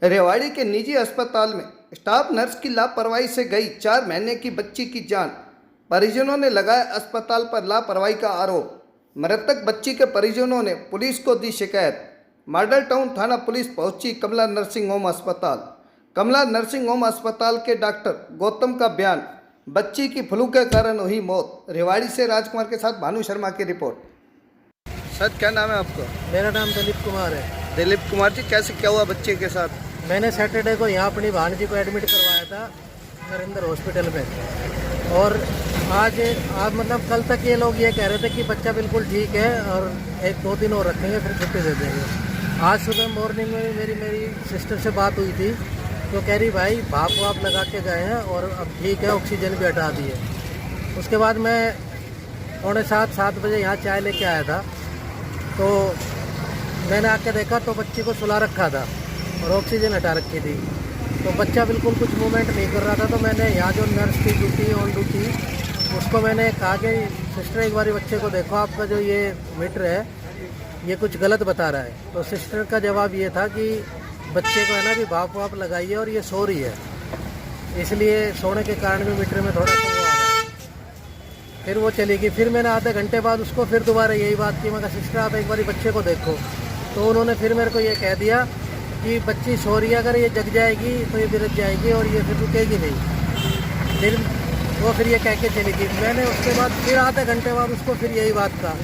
रेवाड़ी के निजी अस्पताल में स्टाफ नर्स की लापरवाही से गई 4 महीने की बच्ची की जान। परिजनों ने लगाया अस्पताल पर लापरवाही का आरोप। मृतक बच्ची के परिजनों ने पुलिस को दी शिकायत। मॉडल टाउन थाना पुलिस पहुंची कमला नर्सिंग होम अस्पताल। कमला नर्सिंग होम अस्पताल के डॉक्टर गौतम का बयान, बच्ची की फ्लू के कारण हुई मौत। रेवाड़ी से राजकुमार के साथ भानु शर्मा की रिपोर्ट। सर, क्या नाम है आपका? मेरा नाम दिलीप कुमार है। दिलीप कुमार जी, कैसे क्या हुआ बच्चे के साथ? मैंने सैटरडे को यहाँ अपनी भांजी को एडमिट करवाया था नरेंद्र हॉस्पिटल में, और आज मतलब कल तक ये लोग ये कह रहे थे कि बच्चा बिल्कुल ठीक है और 1-2 दिन और रखेंगे फिर छुट्टी दे देंगे। आज सुबह मॉर्निंग में मेरी सिस्टर से बात हुई थी, तो कह रही भाई भाप वाप लगा के गए हैं और अब ठीक है, ऑक्सीजन भी हटा दी है। उसके बाद मैं 6:45-7 बजे यहाँ चाय लेके आया था, तो मैंने आके देखा तो बच्ची को सुला रखा था और ऑक्सीजन हटा रखी थी, तो बच्चा बिल्कुल कुछ मूवमेंट नहीं कर रहा था। तो मैंने यहाँ जो नर्स थी ड्यूटी ऑन ड्यूटी, उसको मैंने कहा कि सिस्टर एक बार बच्चे को देखो, आपका जो ये मीटर है ये कुछ गलत बता रहा है। तो सिस्टर का जवाब ये था कि बच्चे को है ना भी भाप वाप लगाइए और ये सो रही है, इसलिए सोने के कारण भी मीटर में थोड़ा सा वो आ रहा है। फिर वो चली गई। फिर मैंने आधे घंटे बाद उसको फिर दोबारा यही बात की, मैं कहा सिस्टर आप एक बार बच्चे को देखो। तो उन्होंने फिर मेरे को ये कह दिया कि बच्ची सो रही है, अगर ये जग जाएगी तो ये बिरक जाएगी और ये फिर रुकेगी नहीं। फिर ये कह के चली गई। मैंने उसके बाद फिर आधे घंटे बाद उसको फिर यही बात कहा।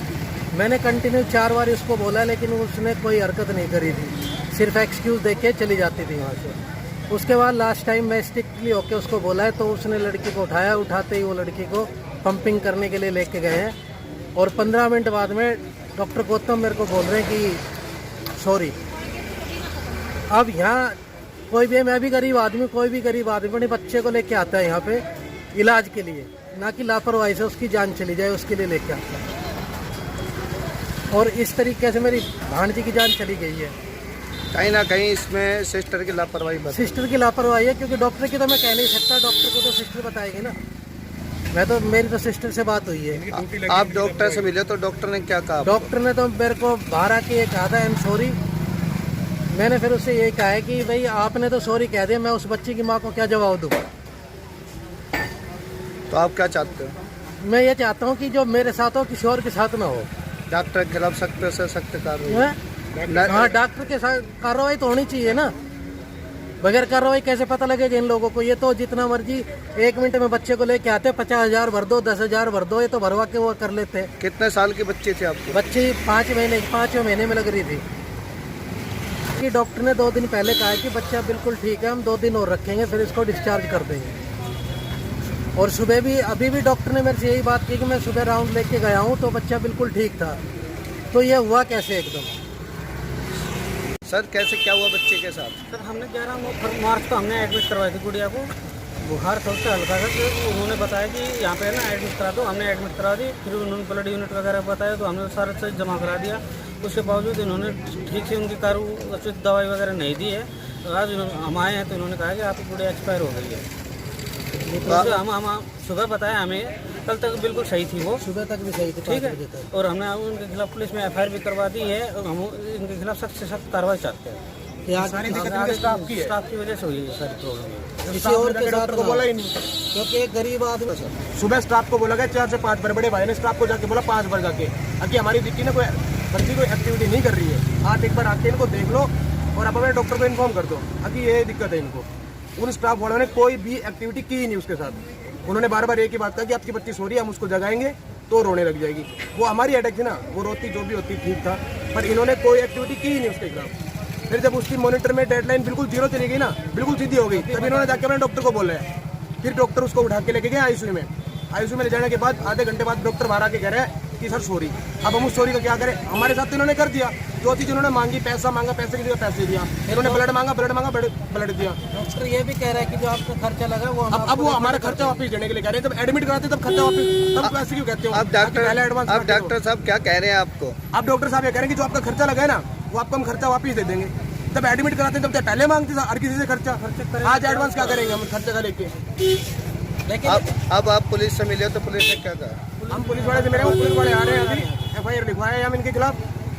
मैंने कंटिन्यू 4 बार उसको बोला, लेकिन उसने कोई हरकत नहीं करी थी, सिर्फ एक्सक्यूज़ दे के चली जाती थी वहाँ से। उसके बाद लास्ट टाइम मैं स्ट्रिक्टली होके उसको बोला है, तो उसने लड़की को उठाया। उठाते ही वो लड़की को पंपिंग करने के लिए लेके गए हैं, और 15 मिनट बाद में डॉक्टर गौतम मेरे को बोल रहे हैं कि सॉरी। अब यहाँ कोई भी, मैं भी गरीब आदमी, कोई भी गरीब आदमी अपने बच्चे को लेके आता है यहाँ पे इलाज के लिए, ना कि लापरवाही से उसकी जान चली जाए उसके लिए लेके आता है। और इस तरीके से मेरी भांजी की जान चली गई है। कहीं ना कहीं इसमें सिस्टर की लापरवाही सिस्टर की लापरवाही है, क्योंकि डॉक्टर की तो मैं कह नहीं सकता, डॉक्टर को तो सिस्टर बताएगी ना। मेरी तो सिस्टर से बात हुई है। आप डॉक्टर से मिले तो डॉक्टर ने क्या कहा? डॉक्टर ने तो मेरे को बाहर आके ये कहा था आई एम सॉरी। मैंने फिर उससे यही कहा है कि भाई आपने तो सॉरी कह दिया, मैं उस बच्ची की माँ को क्या जवाब दूँ। तो आप क्या चाहते हो? मैं ये चाहता हूँ कि जो मेरे साथ हो किसी और के साथ ना हो। डॉक्टर के खिलाफ सख्त से सख्त कार्रवाई। हाँ, डॉक्टर के साथ कार्रवाई तो होनी चाहिए ना। बगैर कार्रवाई कैसे पता लगेगा इन लोगों को? ये तो जितना मर्जी 1 मिनट में बच्चे को लेके आते, 50,000 भर दो, 10,000 भर दो, ये तो भरवा के वो कर लेते हैं। कितने साल की बच्ची थी आपकी? बच्ची 5वें महीने में लग रही थी। कि डॉक्टर ने 2 दिन पहले कहा कि बच्चा बिल्कुल ठीक है, हम 2 दिन और रखेंगे फिर इसको डिस्चार्ज कर देंगे। और सुबह भी, अभी भी डॉक्टर ने मेरे से यही बात की कि मैं सुबह राउंड लेके गया हूँ तो बच्चा बिल्कुल ठीक था। तो ये हुआ कैसे एकदम? सर, कैसे क्या हुआ बच्चे के साथ? सर, हमने 11 मार्च को हमने एडमिट करवाई थी गुड़िया को। बुखार था उसका हल्का था, तो उन्होंने बताया कि यहाँ पे है ना एडमिट करा दो। हमने एडमिट करा दी। फिर उन्होंने ब्लड यूनिट वगैरह बताया, तो हमने सारा चीज़ जमा करा दिया। उसके बावजूद इन्होंने ठीक से उनकी उचित दवाई वगैरह नहीं दी है। तो आज हम आए हैं तो इन्होंने कहा कि आपकी गुड़िया एक्सपायर हो गई है। तो हम सुबह बताया हमें, कल तक बिल्कुल सही थी, वो सुबह तक भी सही थी, ठीक है। और हमने उनके खिलाफ पुलिस में FIR भी करवा दी है, और हम इनके खिलाफ सख्त से सख्त कार्रवाई चाहते हैं। स्टाफ की वजह से हुई है सारी प्रॉब्लम। किसी और के साथ को बोला ही नहीं, क्योंकि एक गरीब आदमी सुबह स्टाफ को बोला गया 4 से 5 बार। बड़े भाई ने स्टाफ को जाके बोला 5 बार जाके, अभी हमारी बेटी ने कोई बच्ची कोई एक्टिविटी नहीं कर रही है, आप एक बार आके इनको देख लो और आप अपने डॉक्टर को इन्फॉर्म कर दो। अभी ये दिक्कत है इनको। उन स्टाफ वालों ने कोई भी एक्टिविटी की ही नहीं उसके साथ। उन्होंने बार बार एक ही बात कहा कि आपकी बच्ची सो रही है, हम उसको जगाएंगे तो रोने लग जाएगी। वो हमारी हेडेक थी ना, वो रोती जो भी होती ठीक था, पर इन्होंने कोई एक्टिविटी की ही नहीं उसके खिलाफ। फिर जब उसकी मॉनिटर में डेडलाइन बिल्कुल 0 चली गई ना, बिल्कुल सीधी हो गई, तब इन्होंने जाकर अपने डॉक्टर को बोला है। फिर डॉक्टर उसको उठा के लेके गए ICU में। ICU में ले जाने के बाद आधे घंटे बाद डॉक्टर बाहर आके कह रहे हैं कि सर सॉरी। अब हम उस सॉरी का क्या करें? हमारे साथ तो इन्होंने कर दिया, जो चीज़ उन्होंने मांगी, पैसा मांगा पैसे की जगह पैसे दिया, इन्होंने ब्लड मांगा ब्लड दिया। डॉक्टर ये भी कह रहा है कि जो आपका खर्चा लगा वो अब वो हमारा खर्चा वापस देने के लिए कह रहे हैं। जब एडमिट कराते तब खर्चा वापस, तब पैसे क्यों कहते हो? अब डॉक्टर साहब क्या कह रहे हैं आपको? अब डॉक्टर साहब ये कह रहे हैं कि जो आपका खर्चा लगा है ना, वो आपको हम खर्चा वापस दे देंगे। जब एडमिट कराते हैं तब पहले मांगते हर किसी से खर्चा। आज एडवांस क्या करेंगे हम खर्चा का लेके? लेकिन अब आप पुलिस से मिले तो पुलिस ने क्या कहा? हम पुलिस वाले से मिले, पुलिस वाले आ रहे हैं, अभी FIR लिखवाया है हम इनके खिलाफ,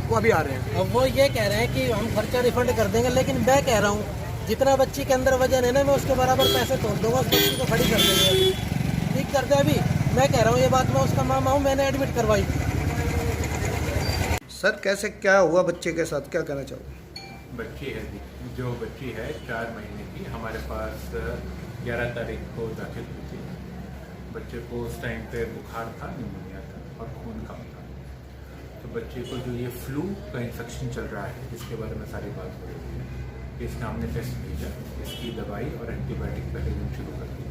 वो अभी आ रहे हैं। अब वो ये कह रहे हैं कि हम खर्चा रिफंड कर देंगे, लेकिन मैं कह रहा हूँ जितना बच्ची के अंदर वजन है ना, मैं उसके बराबर पैसे तोड़ दूंगा, उस बच्ची को खड़ी कर देंगे अभी, ठीक कर दे अभी। मैं कह रहा हूँ ये बात, मैं उसका मामा हूँ, मैंने एडमिट करवाई। सर कैसे क्या हुआ बच्चे के साथ, क्या कहना चाहोगे? बच्ची है जो बच्ची है 4 महीने की, हमारे पास 11 तारीख को दाखिल हुई थी। बच्चे को उस टाइम पे बुखार था, निमोनिया था और खून कम था। तो बच्चे को जो ये फ्लू का इन्फेक्शन चल रहा है, इसके बारे में सारी बात हो रही है। इसका हमने टेस्ट भेजा, इसकी दवाई और एंटीबायोटिक पहले दिन शुरू कर दी।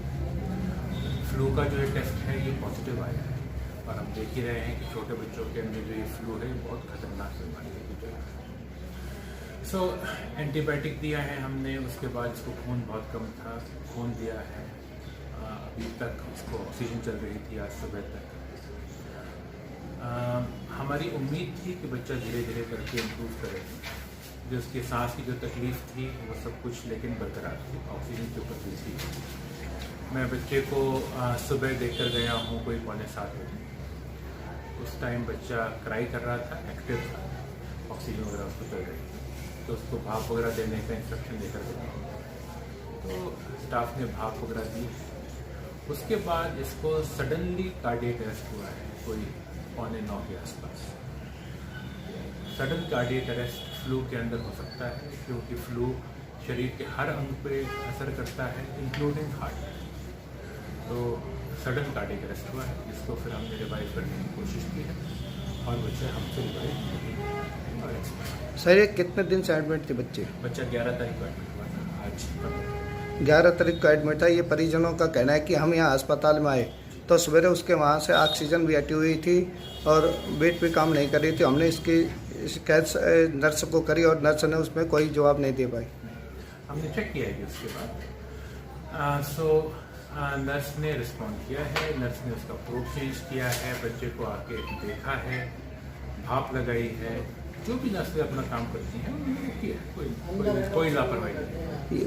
फ्लू का जो ये टेस्ट है ये पॉजिटिव आया है और हम देख ही रहे हैं कि छोटे बच्चों के अंदर जो ये फ्लू है बहुत खतरनाक बीमारी है। सो एंटीबायोटिक दिया है हमने, उसके बाद इसको खून बहुत कम था, खून दिया है। अभी तक इसको ऑक्सीजन चल रही थी आज सुबह तक। हमारी उम्मीद थी कि बच्चा धीरे धीरे करके इम्प्रूव करेगा। जो उसकी सांस की जो तकलीफ थी वो सब कुछ लेकिन बरकरार थी, ऑक्सीजन के ऊपर भी थी। मैं बच्चे को सुबह देखकर गया हूँ कोई 6:45 बजे। उस टाइम बच्चा क्राई कर रहा था, एक्टिव था, ऑक्सीजन वगैरह उसको चल रही थी। तो उसको भाप वगैरह देने का इंस्ट्रक्शन देकर गया, तो स्टाफ ने भाप वगैरह दी। उसके बाद इसको सडनली कार्डियक अरेस्ट हुआ है, कोई 8:45 के आसपास। सडन कार्डियक अरेस्ट फ्लू के अंदर हो सकता है, क्योंकि फ्लू शरीर के हर अंग पे असर करता है, इंक्लूडिंग हार्ट। तो सडन कार्डियक अरेस्ट हुआ है, जिसको फिर हमने रिवाइव करने की कोशिश की है और बच्चा हमसे रिवाइव नहीं हुआ और एक्सपायर। सर ये कितने दिन से एडमिट थे बच्चे? बच्चा 11 तारीख को एडमिट हुआ था, आज 11 तारीख को एडमिट था। ये परिजनों का कहना है कि हम यहाँ अस्पताल में आए तो सवेरे उसके वहाँ से ऑक्सीजन भी हटी हुई थी और बेड भी काम नहीं कर रही थी। हमने इसकी शिकायत नर्स को करी और नर्स ने उसमें कोई जवाब नहीं दे पाई। हमने चेक किया है उसके बाद। नर्स ने रिस्पॉन्ड किया है, नर्स ने उसका प्रोब चेंज किया है, बच्चे को आके देखा है, भाप लगाई है, जो भी नर्सें अपना काम करती हैं उन्होंने किया, कोई लापरवाही नहीं।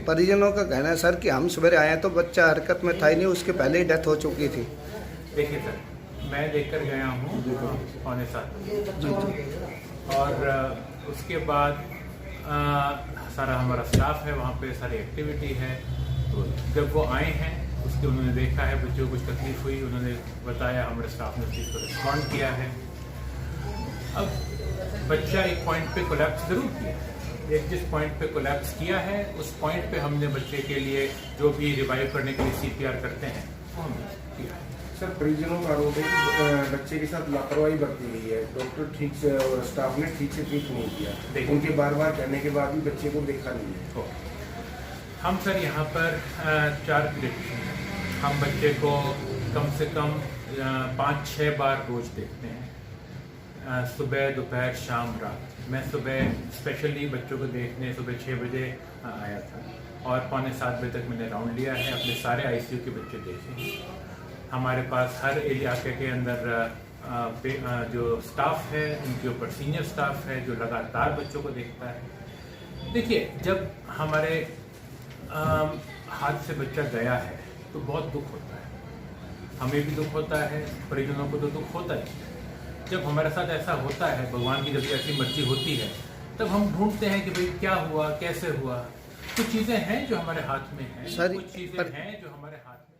परिजनों का कहना है सर कि हम सवेरे आए तो बच्चा हरकत में था ही नहीं, उसके पहले ही डेथ हो चुकी थी। देखिए सर, मैं देखकर गया हूँ 6:45 और उसके बाद सारा हमारा स्टाफ है वहाँ पे, सारी एक्टिविटी है। तो जब वो आए हैं उसके उन्होंने देखा है, बच्चों को कुछ तकलीफ हुई, उन्होंने बताया, हमारे स्टाफ ने उस चीज़ को रिस्पॉन्ड किया है। अब बच्चा एक पॉइंट पे कोलैप्स जरूर किया है, एक जिस पॉइंट पे कोलैप्स किया है उस पॉइंट पे हमने बच्चे के लिए जो भी रिवाइव करने के लिए CPR करते हैं वो हमने किया है। सर परिजनों का आरोप है कि बच्चे के साथ लापरवाही बरती गई है, डॉक्टर ठीक से और स्टाफ ने ठीक से ट्रीट नहीं किया, उनके बार बार कहने के बाद भी बच्चे को देखा नहीं है। हम सर यहाँ पर 4 पीडियाट्रिशियन हैं। हम बच्चे को कम से कम 5-6 बार रोज देखते हैं, सुबह, दोपहर, शाम, रात। मैं सुबह स्पेशली बच्चों को देखने सुबह 6 बजे आया था और 6:45 बजे तक मैंने राउंड लिया है, अपने सारे ICU के बच्चे देखे। हमारे पास हर इलाके के अंदर जो स्टाफ है, उनके ऊपर सीनियर स्टाफ है जो लगातार बच्चों को देखता है। देखिए, जब हमारे हाथ से बच्चा गया है तो बहुत दुख होता है, हमें भी दुख होता है, परिजनों को तो दुख होता है। जब हमारे साथ ऐसा होता है, भगवान की जब ऐसी मर्जी होती है, तब हम ढूंढते हैं कि भाई क्या हुआ, कैसे हुआ। कुछ चीज़ें हैं जो हमारे हाथ में हैं, कुछ चीज़ें हैं जो हमारे हाथ में